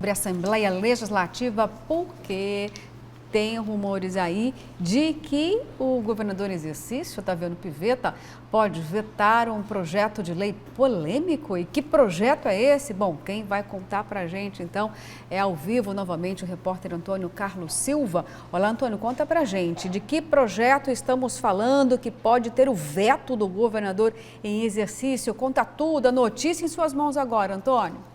sobre a Assembleia Legislativa, porque tem rumores aí de que o governador em exercício, Otaviano Pivetta, pode vetar um projeto de lei polêmico. E que projeto é esse? Bom, quem vai contar para a gente, então, é ao vivo novamente o repórter Antônio Carlos Silva. Olá, Antônio, conta para a gente de que projeto estamos falando que pode ter o veto do governador em exercício. Conta tudo, a notícia em suas mãos agora, Antônio.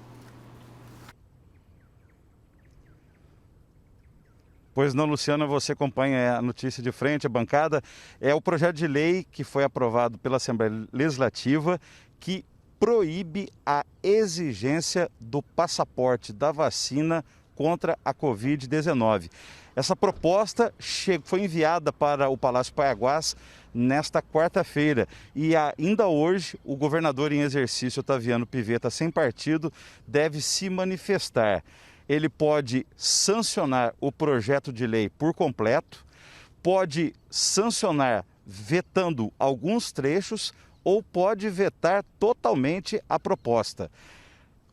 Pois não, Luciana, você acompanha a notícia de frente, a bancada. É o projeto de lei que foi aprovado pela Assembleia Legislativa que proíbe a exigência do passaporte da vacina contra a Covid-19. Essa proposta foi enviada para o Palácio Paiaguás nesta quarta-feira e ainda hoje o governador em exercício, Otaviano Pivetta, sem partido, deve se manifestar. Ele pode sancionar o projeto de lei por completo, pode sancionar vetando alguns trechos ou pode vetar totalmente a proposta.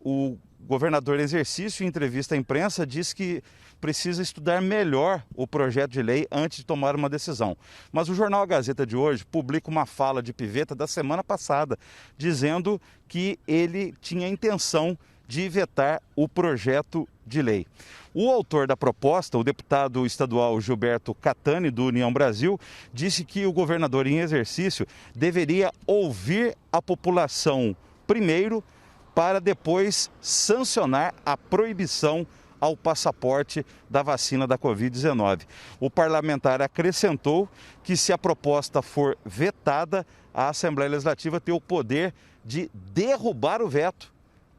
O governador em exercício, em entrevista à imprensa, diz que precisa estudar melhor o projeto de lei antes de tomar uma decisão. Mas o jornal A Gazeta de hoje publica uma fala de Pivetta da semana passada, dizendo que ele tinha intenção de vetar o projeto de lei. O autor da proposta, o deputado estadual Gilberto Catani, do União Brasil, disse que o governador em exercício deveria ouvir a população primeiro para depois sancionar a proibição ao passaporte da vacina da Covid-19. O parlamentar acrescentou que se a proposta for vetada, a Assembleia Legislativa tem o poder de derrubar o veto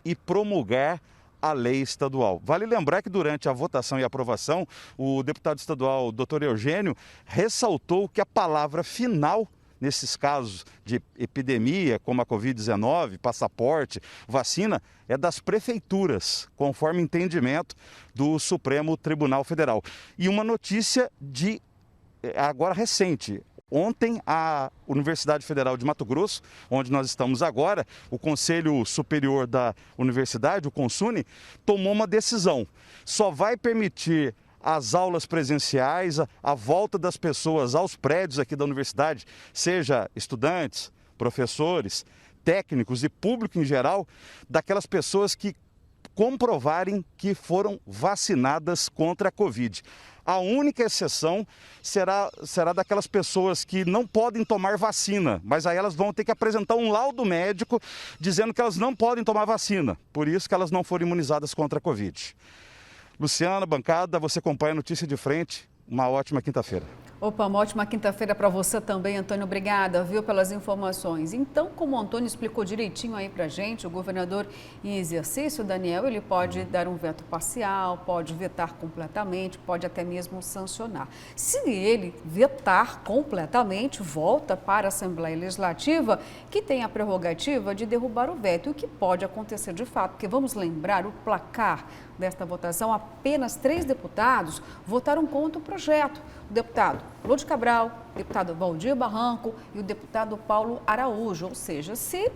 e promulgar a lei estadual. Vale lembrar que durante a votação e aprovação, o deputado estadual Dr. Eugênio ressaltou que a palavra final nesses casos de epidemia, como a Covid-19, passaporte, vacina, é das prefeituras, conforme entendimento do Supremo Tribunal Federal. E uma notícia de agora recente. Ontem, a Universidade Federal de Mato Grosso, onde nós estamos agora, o Conselho Superior da Universidade, o CONSUNE, tomou uma decisão. Só vai permitir as aulas presenciais, a volta das pessoas aos prédios aqui da universidade, seja estudantes, professores, técnicos e público em geral, daquelas pessoas que comprovarem que foram vacinadas contra a Covid. A única exceção será daquelas pessoas que não podem tomar vacina, mas aí elas vão ter que apresentar um laudo médico dizendo que elas não podem tomar vacina, por isso que elas não foram imunizadas contra a Covid. Luciana, bancada, você acompanha a notícia de frente. Uma ótima quinta-feira. Opa, uma ótima quinta-feira para você também, Antônio. Obrigada, viu, pelas informações. Então, como o Antônio explicou direitinho aí para a gente, o governador em exercício, Daniel, ele pode dar um veto parcial, pode vetar completamente, pode até mesmo sancionar. Se ele vetar completamente, volta para a Assembleia Legislativa, que tem a prerrogativa de derrubar o veto, o que pode acontecer de fato, porque vamos lembrar, o placar desta votação, apenas 3 deputados votaram contra o projeto. O deputado Lúcio Cabral, o deputado Valdir Barranco e o deputado Paulo Araújo. Ou seja, se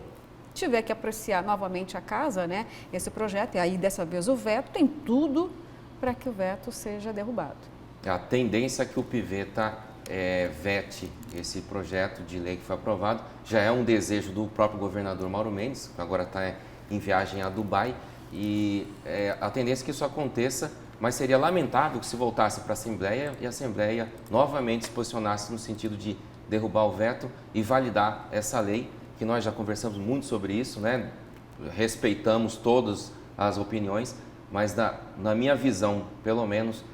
tiver que apreciar novamente a casa, né, esse projeto, e aí dessa vez o veto, tem tudo para que o veto seja derrubado. A tendência é que o Pivetta vete esse projeto de lei que foi aprovado. Já é um desejo do próprio governador Mauro Mendes, que agora está em viagem a Dubai. E a tendência é que isso aconteça, mas seria lamentável que se voltasse para a Assembleia e a Assembleia novamente se posicionasse no sentido de derrubar o veto e validar essa lei, que nós já conversamos muito sobre isso, né? Respeitamos todas as opiniões, mas na minha visão, pelo menos,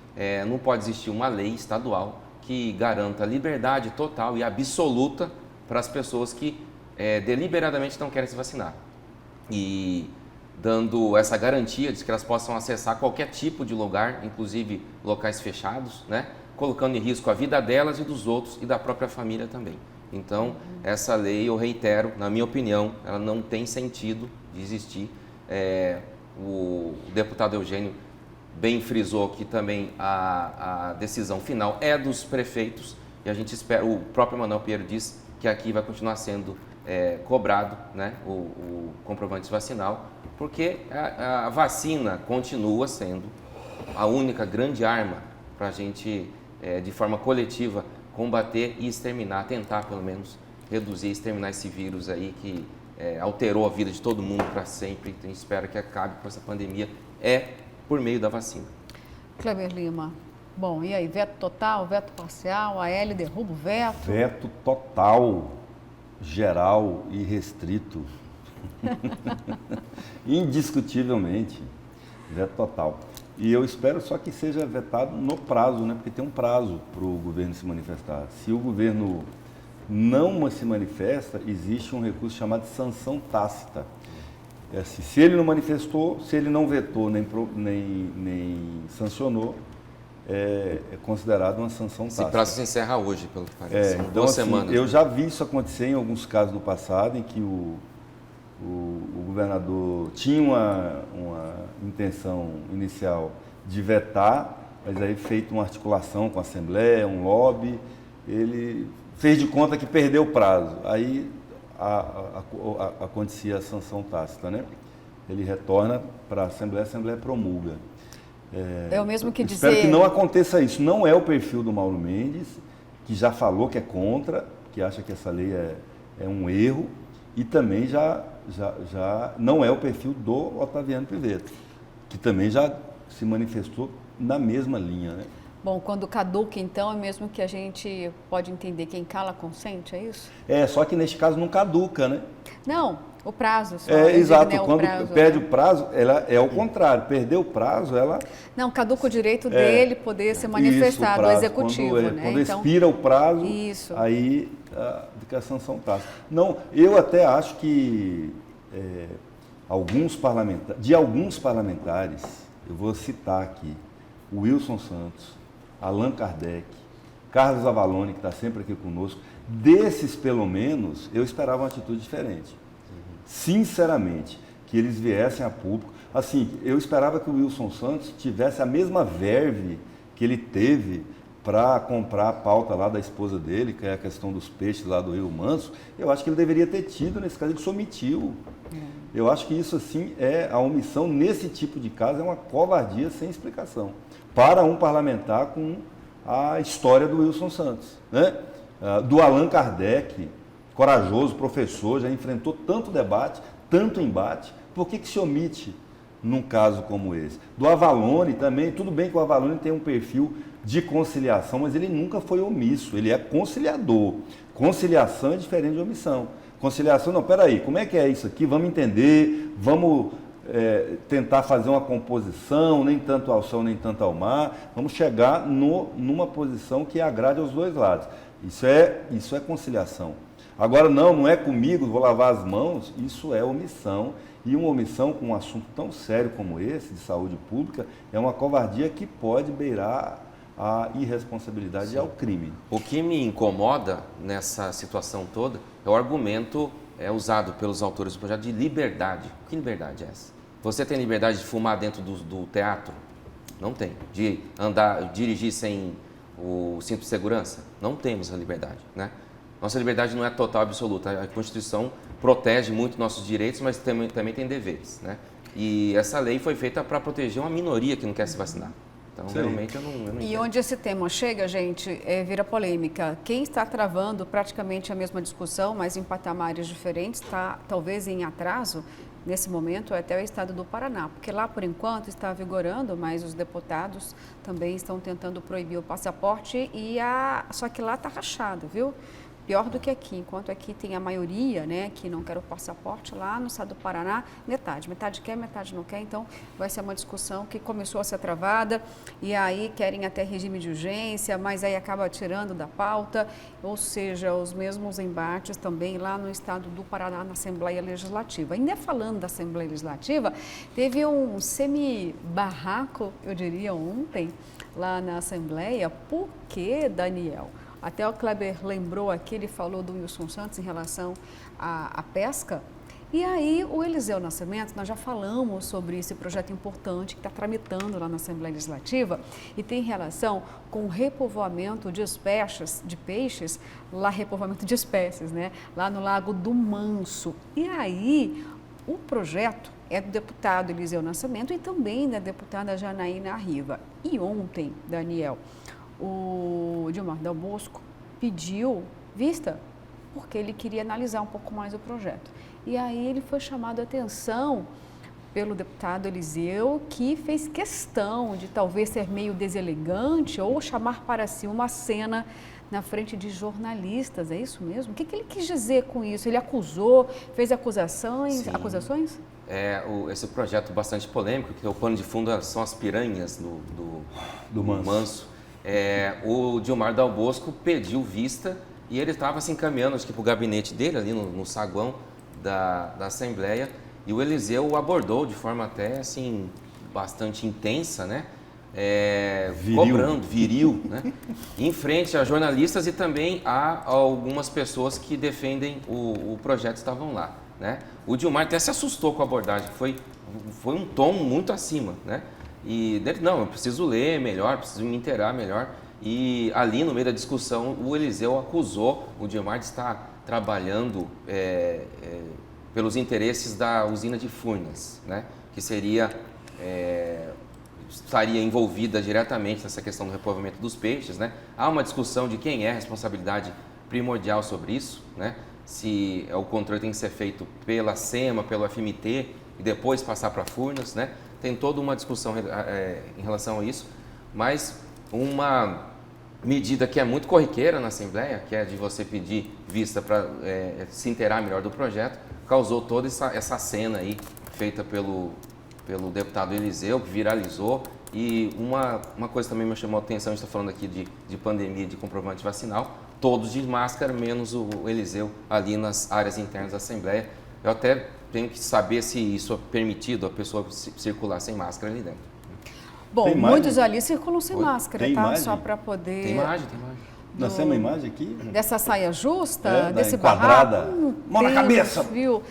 não pode existir uma lei estadual que garanta liberdade total e absoluta para as pessoas que deliberadamente não querem se vacinar. E dando essa garantia de que elas possam acessar qualquer tipo de lugar, inclusive locais fechados, né? Colocando em risco a vida delas e dos outros e da própria família também. Então, essa lei, eu reitero, na minha opinião, ela não tem sentido de existir. O deputado Eugênio bem frisou que também a decisão final é dos prefeitos e a gente espera, o próprio Manuel Pinheiro disse que aqui vai continuar sendo cobrado, né, o comprovante vacinal Porque a vacina continua sendo a única grande arma para a gente, de forma coletiva, combater e exterminar, tentar pelo menos reduzir e exterminar esse vírus aí que alterou a vida de todo mundo para sempre. Então, a gente espera que acabe com essa pandemia por meio da vacina. Kleber Lima, bom, e aí, veto total, veto parcial, a L derruba o veto? Veto total, geral e restrito. Indiscutivelmente, veto total. E eu espero só que seja vetado no prazo, né? Porque tem um prazo para o governo se manifestar. Se o governo não se manifesta, existe um recurso chamado sanção tácita. Assim, se ele não manifestou, se ele não vetou nem sancionou, é considerado uma sanção tácita. Esse prazo se encerra hoje, pelo que parece. São Então, 2 assim, semanas. eu já vi isso acontecer em alguns casos no passado, em que o governador tinha uma intenção inicial de vetar, mas aí feito uma articulação com a Assembleia, um lobby, ele fez de conta que perdeu o prazo. Aí acontecia a sanção tácita, né? Ele retorna para a Assembleia promulga. É o mesmo que dizer... Espero que não aconteça isso. Não é o perfil do Mauro Mendes, que já falou que é contra, que acha que essa lei é um erro, e também já não é o perfil do Otaviano Pivetta, que também já se manifestou na mesma linha, né? Bom, quando caduca, então, é mesmo que a gente pode entender quem cala consente, é isso? Só que neste caso não caduca, né? Não, o prazo. Só Exato, digo, né, quando prazo, perde o prazo, ela é o contrário, perdeu o prazo, ela... Não, caduca o direito dele poder ser manifestado, o executivo, né? Quando expira o prazo, isso. Aí fica a sanção tácita. Não, eu até acho que alguns parlamentares, eu vou citar aqui, o Wilson Santos, Allan Kardec, Carlos Avalone, que está sempre aqui conosco, desses, pelo menos, eu esperava uma atitude diferente. Sinceramente, que eles viessem a público. Assim, eu esperava que o Wilson Santos tivesse a mesma verve que ele teve para comprar a pauta lá da esposa dele, que é a questão dos peixes lá do Rio Manso. Eu acho que ele deveria ter tido, nesse caso, ele se omitiu. Eu acho que isso, assim, a omissão nesse tipo de caso é uma covardia sem explicação para um parlamentar com a história do Wilson Santos, né? Do Allan Kardec, corajoso, professor, já enfrentou tanto debate, tanto embate, por que se omite num caso como esse? Do Avalone também, tudo bem que o Avalone tem um perfil de conciliação, mas ele nunca foi omisso, ele é conciliador. Conciliação é diferente de omissão. Conciliação, não, peraí, como é que é isso aqui? Vamos entender, vamos tentar fazer uma composição, nem tanto ao céu, nem tanto ao mar, vamos chegar numa posição que agrade aos dois lados. Isso é conciliação. Agora, não é comigo, vou lavar as mãos, isso é omissão. E uma omissão com um assunto tão sério como esse, de saúde pública, é uma covardia que pode beirar a irresponsabilidade e ao crime. O que me incomoda nessa situação toda é o argumento usado pelos autores do projeto de liberdade. Que liberdade é essa? Você tem liberdade de fumar dentro do teatro? Não tem. De dirigir sem o cinto de segurança? Não temos essa liberdade, né? Nossa liberdade não é total, absoluta. A Constituição protege muito nossos direitos, mas também tem deveres, né? E essa lei foi feita para proteger uma minoria que não quer se vacinar. Então, Sim. realmente, eu não E entendo. onde esse tema chega, gente, vira polêmica. Quem está travando praticamente a mesma discussão, mas em patamares diferentes, está talvez em atraso, nesse momento, é até o estado do Paraná. Porque lá, por enquanto, está vigorando, mas os deputados também estão tentando proibir o passaporte, só que lá está rachado, viu? Pior do que aqui, enquanto aqui tem a maioria, né, que não quer o passaporte, lá no estado do Paraná, metade quer, metade não quer, então vai ser uma discussão que começou a ser travada e aí querem até regime de urgência, mas aí acaba tirando da pauta, ou seja, os mesmos embates também lá no estado do Paraná, na Assembleia Legislativa. Ainda falando da Assembleia Legislativa, teve um semi-barraco, eu diria, ontem, lá na Assembleia. Por que, Daniel? Até o Kleber lembrou aqui, ele falou do Wilson Santos em relação à pesca. E aí o Eliseu Nascimento, nós já falamos sobre esse projeto importante que está tramitando lá na Assembleia Legislativa e tem relação com o repovoamento de peixes, repovoamento de espécies, né? Lá no Lago do Manso. E aí o projeto é do deputado Eliseu Nascimento e também da deputada Janaína Riva. E ontem, Daniel, o Gilmar Dal Bosco pediu vista porque ele queria analisar um pouco mais o projeto. E aí ele foi chamado a atenção pelo deputado Eliseu, que fez questão de talvez ser meio deselegante ou chamar para si uma cena na frente de jornalistas, é isso mesmo? O que ele quis dizer com isso? Ele acusou, fez acusações? Esse projeto bastante polêmico, que o pano de fundo são as piranhas do Manso. O Gilmar Dal Bosco pediu vista e ele estava se encaminhando, acho que para o gabinete dele, ali no saguão da Assembleia, e o Eliseu o abordou de forma até assim, bastante intensa, né? Viril, né? Em frente a jornalistas e também a algumas pessoas que defendem o projeto estavam lá, né? O Gilmar até se assustou com a abordagem, foi um tom muito acima, né? E dele, não, eu preciso ler melhor, preciso me inteirar melhor. E ali no meio da discussão o Eliseu acusou o Gilmar de estar trabalhando pelos interesses da usina de Furnas, né? Que estaria envolvida diretamente nessa questão do repovoamento dos peixes, né? Há uma discussão de quem é a responsabilidade primordial sobre isso, né? Se o controle tem que ser feito pela SEMA, pelo FMT e depois passar para Furnas, né? Tem toda uma discussão em relação a isso, mas uma medida que é muito corriqueira na Assembleia, que é de você pedir vista para se inteirar melhor do projeto, causou toda essa cena aí feita pelo deputado Eliseu, que viralizou. E uma coisa também me chamou a atenção, a gente está falando aqui de pandemia, de comprovante vacinal, todos de máscara, menos o Eliseu ali nas áreas internas da Assembleia. Eu até tenho que saber se isso é permitido, a pessoa circular sem máscara ali dentro. Bom, muitos ali circulam sem máscara, tem tá? imagem? Só para poder... Tem imagem. Nós temos uma imagem aqui? Dessa saia justa, desse enquadrada. barraco. Mão na cabeça! Viu?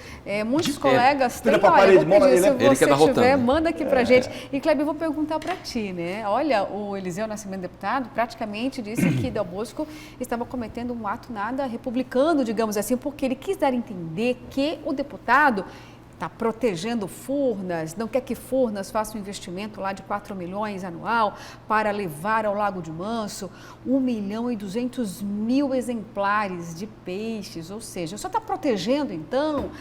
Muitos colegas têm, pra olha, parede, vou pedir, se ele que é da você tiver, Rotana. manda aqui pra gente. E, Kleber, eu vou perguntar para ti, né? Olha, o Eliseu Nascimento, deputado, praticamente disse que Dal Bosco estava cometendo um ato nada republicano, digamos assim, porque ele quis dar a entender que o deputado está protegendo Furnas, não quer que Furnas faça um investimento lá de 4 milhões anual para levar ao Lago de Manso 1.200.000 exemplares de peixes, ou seja, só está protegendo então,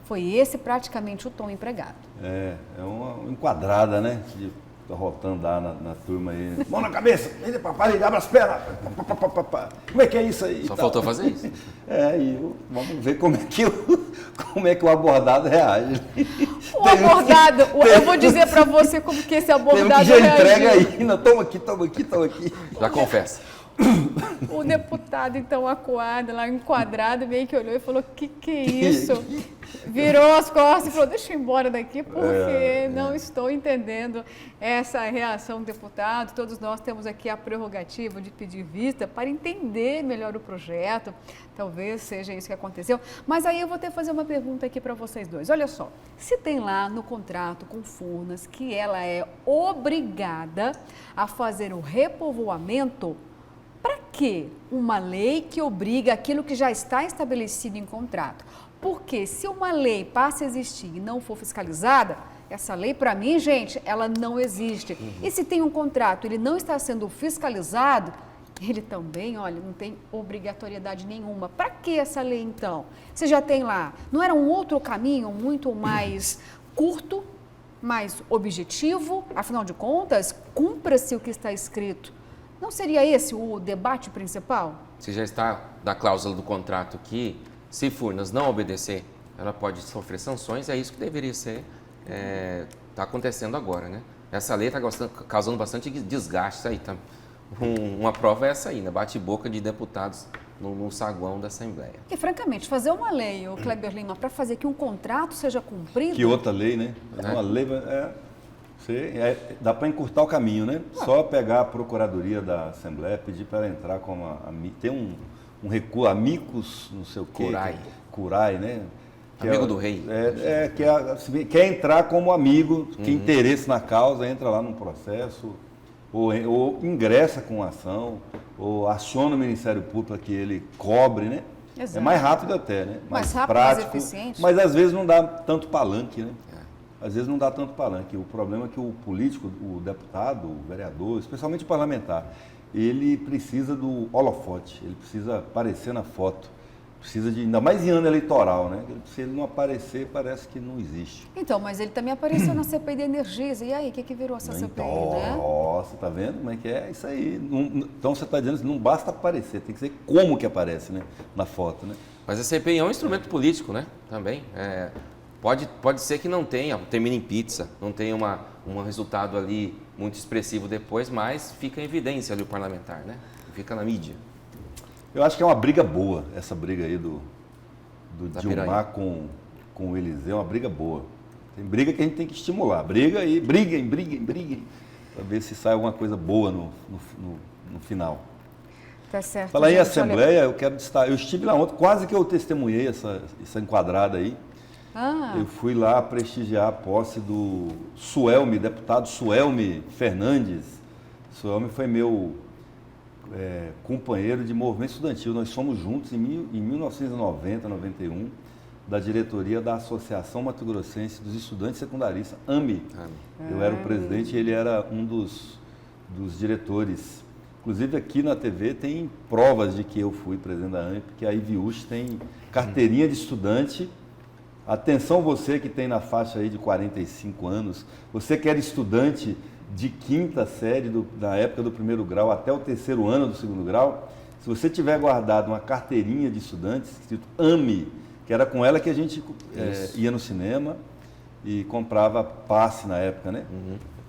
foi esse praticamente o tom empregado. É uma enquadrada, né? Tá rotando lá na turma aí. Mão na cabeça, vem pra parede, abre as pernas. Como é que é isso aí? Só faltou fazer isso. Vamos ver como é que o abordado reage. O abordado, eu vou dizer para você como que esse abordado já entrega reagiu. aí, não, toma aqui. Já confessa. O deputado, então, acuado, lá enquadrado, meio que olhou e falou, que é isso? Virou as costas e falou, deixa eu ir embora daqui, porque não estou entendendo essa reação do deputado. Todos nós temos aqui a prerrogativa de pedir vista para entender melhor o projeto. Talvez seja isso que aconteceu. Mas aí eu vou ter que fazer uma pergunta aqui para vocês dois. Olha só, se tem lá no contrato com Furnas que ela é obrigada a fazer o repovoamento, para que uma lei que obriga aquilo que já está estabelecido em contrato? Porque se uma lei passa a existir e não for fiscalizada, essa lei, para mim, gente, ela não existe. E se tem um contrato e ele não está sendo fiscalizado, ele também, olha, não tem obrigatoriedade nenhuma. Para que essa lei, então? Você já tem lá, não era um outro caminho muito mais curto, mais objetivo? Afinal de contas, cumpra-se o que está escrito. Não seria esse o debate principal? Se já está da cláusula do contrato que, se Furnas não obedecer, ela pode sofrer sanções, é isso que deveria ser, está acontecendo agora, né? Essa lei está causando bastante desgaste aí, tá? Uma prova é essa aí, né? Bate-boca de deputados no saguão da Assembleia. E, francamente, fazer uma lei, o Kleber Lima, para fazer que um contrato seja cumprido... Que outra lei, né? Uma lei... dá para encurtar o caminho, né? Só pegar a Procuradoria da Assembleia, pedir para ela entrar como tem um recuo, amicus, não sei o quê. Curai, né? Amigo do rei. Quer entrar como amigo, que interesse na causa, entra lá num processo, ou ingressa com ação, ou aciona o Ministério Público para que ele cobre, né? Exato. É mais rápido até, né? Mais rápido, prático, mais eficiente. mas às vezes não dá tanto palanque, né? às vezes não dá tanto palanque. O problema é que o político, o deputado, o vereador, especialmente o parlamentar, ele precisa do holofote, ele precisa aparecer na foto. Precisa de, ainda mais em ano eleitoral, né? Se ele não aparecer, parece que não existe. Então, mas ele também apareceu na CPI da Energisa. E aí, o que virou essa CPI, né? Nossa, tá vendo como é que é? Isso aí. Então você está dizendo assim, não basta aparecer, tem que ser como que aparece, né? Na foto, né? Mas a CPI é um instrumento político, né? Também. Pode ser que não tenha, termine em pizza, não tenha um resultado ali muito expressivo depois, mas fica em evidência ali o parlamentar, né? Fica na mídia. Eu acho que é uma briga boa, essa briga aí do Dilma com o Eliseu, é uma briga boa. Tem briga que a gente tem que estimular. Briga e briguem, para ver se sai alguma coisa boa no final. Tá certo. Falar em Assembleia, eu quero destacar. Eu estive lá ontem, quase que eu testemunhei essa enquadrada aí. Eu fui lá prestigiar a posse do Suelme, deputado Suelme Fernandes. Suelme foi meu companheiro de movimento estudantil. Nós fomos juntos em 1990, 91, da diretoria da Associação Mato Grossense dos Estudantes Secundaristas, AME. Eu era o presidente e ele era um dos diretores. Inclusive aqui na TV tem provas de que eu fui presidente da AME, porque a IVUSH tem carteirinha de estudante. Atenção você que tem na faixa aí de 45 anos, você que era estudante de quinta série, da época do primeiro grau até o terceiro ano do segundo grau, se você tiver guardado uma carteirinha de estudante, escrito AME, que era com ela que a gente ia no cinema e comprava passe na época, né?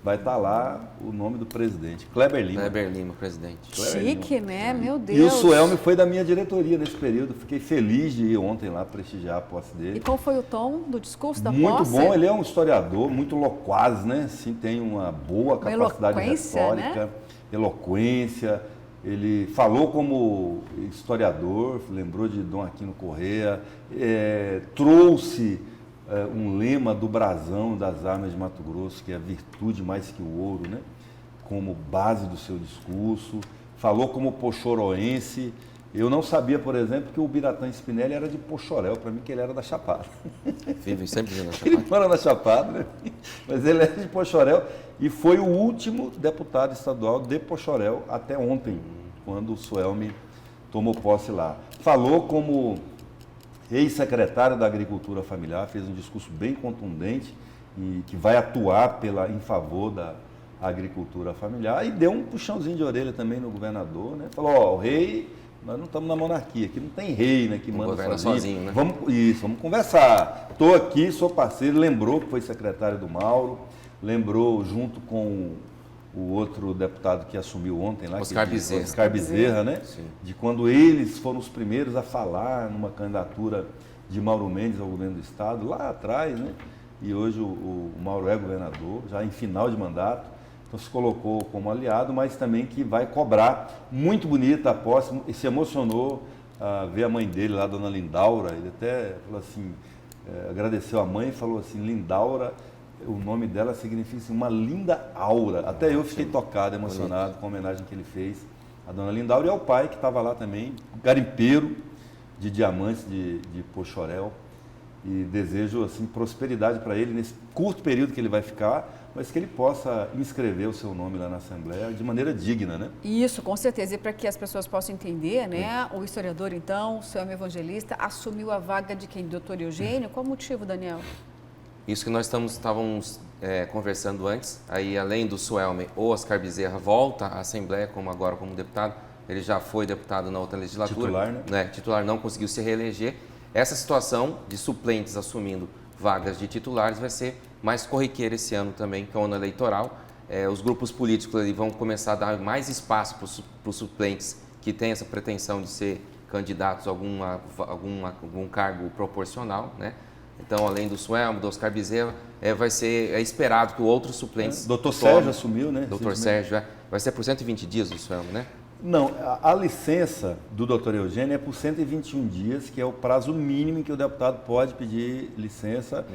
Vai estar lá o nome do presidente, Kleber Lima. Kleber Lima, presidente. Chique, né? Meu Deus. E o Suelme foi da minha diretoria nesse período. Fiquei feliz de ir ontem lá prestigiar a posse dele. E qual foi o tom do discurso da muito posse? Muito bom, ele é um historiador, muito loquaz, né? Assim, tem uma boa capacidade retórica, né? Eloquência. Ele falou como historiador, lembrou de Dom Aquino Corrêa, trouxe um lema do brasão das armas de Mato Grosso, que é a virtude mais que o ouro, né? Como base do seu discurso. Falou como pochoroense. Eu não sabia, por exemplo, que o Biratã Spinelli era de Pochorel, para mim que ele era da Chapada. Vive sempre na Chapada. Ele mora na Chapada, né? Mas ele é de Pochorel e foi o último deputado estadual de Pochorel até ontem, quando o Suelme tomou posse lá. Falou como ex-secretário da Agricultura Familiar, fez um discurso bem contundente e que vai atuar em favor da agricultura familiar e deu um puxãozinho de orelha também no governador, né? Falou, o rei, nós não estamos na monarquia, aqui não tem rei, né, que manda sozinho, né? Vamos conversar. Estou aqui, sou parceiro, lembrou que foi secretário do Mauro, lembrou junto com o outro deputado que assumiu ontem lá, Oscar Bezerra, né? Sim. De quando eles foram os primeiros a falar numa candidatura de Mauro Mendes ao governo do estado, lá atrás, né? E hoje o Mauro é governador, já em final de mandato, então se colocou como aliado, mas também que vai cobrar. Muito bonita a posse, e se emocionou ver a mãe dele lá, a dona Lindaura, ele até falou assim, agradeceu a mãe e falou assim, Lindaura, o nome dela significa assim, uma linda aura. Até eu fiquei tocado, emocionado com a homenagem que ele fez à dona Lindaura e ao pai que estava lá também, garimpeiro de diamantes de Pochorel. E desejo assim, prosperidade para ele nesse curto período que ele vai ficar, mas que ele possa inscrever o seu nome lá na Assembleia de maneira digna, né? Isso, com certeza. E para que as pessoas possam entender, né? O historiador, então, o Suelme Evangelista, assumiu a vaga de quem? Doutor Eugênio? Qual o motivo, Daniel? Isso que nós estávamos conversando antes, aí além do Suelme, o Oscar Bezerra volta à Assembleia como deputado, ele já foi deputado na outra legislatura. Titular, né? Titular, não conseguiu se reeleger. Essa situação de suplentes assumindo vagas de titulares vai ser mais corriqueira esse ano também, que é o ano eleitoral. Os grupos políticos ali vão começar a dar mais espaço para os suplentes que têm essa pretensão de ser candidatos a algum cargo proporcional, né? Então, além do Suelme, do Oscar Bezerra, é esperado que outros suplentes... Doutor Sérgio assumiu, né? Doutor Sérgio, vai ser por 120 dias do Suelme, né? Não, a licença do doutor Eugênio é por 121 dias, que é o prazo mínimo em que o deputado pode pedir licença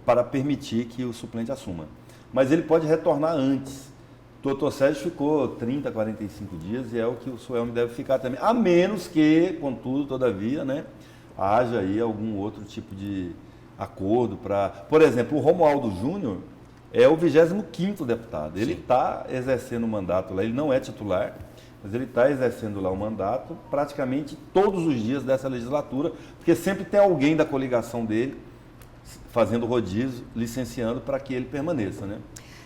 para permitir que o suplente assuma. Mas ele pode retornar antes. O doutor Sérgio ficou 30, 45 dias e é o que o Suelme deve ficar também. A menos que, contudo, todavia, né, haja aí algum outro tipo de acordo para... Por exemplo, o Romualdo Júnior é o 25º deputado. Ele está exercendo o mandato lá, ele não é titular, mas ele está exercendo lá o mandato praticamente todos os dias dessa legislatura, porque sempre tem alguém da coligação dele fazendo rodízio, licenciando para que ele permaneça, né?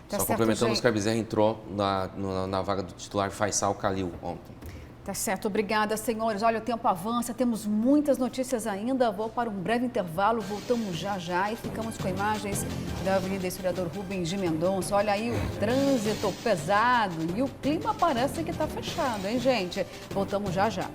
Só complementando, o Oscar Bezerra entrou na vaga do titular Faisal Khalil ontem. Tá certo, obrigada, senhores. Olha, o tempo avança, temos muitas notícias ainda. Vou para um breve intervalo, voltamos já já e ficamos com imagens da Avenida Historiador Rubens de Mendonça. Olha aí o trânsito pesado e o clima parece que está fechado, hein, gente? Voltamos já já.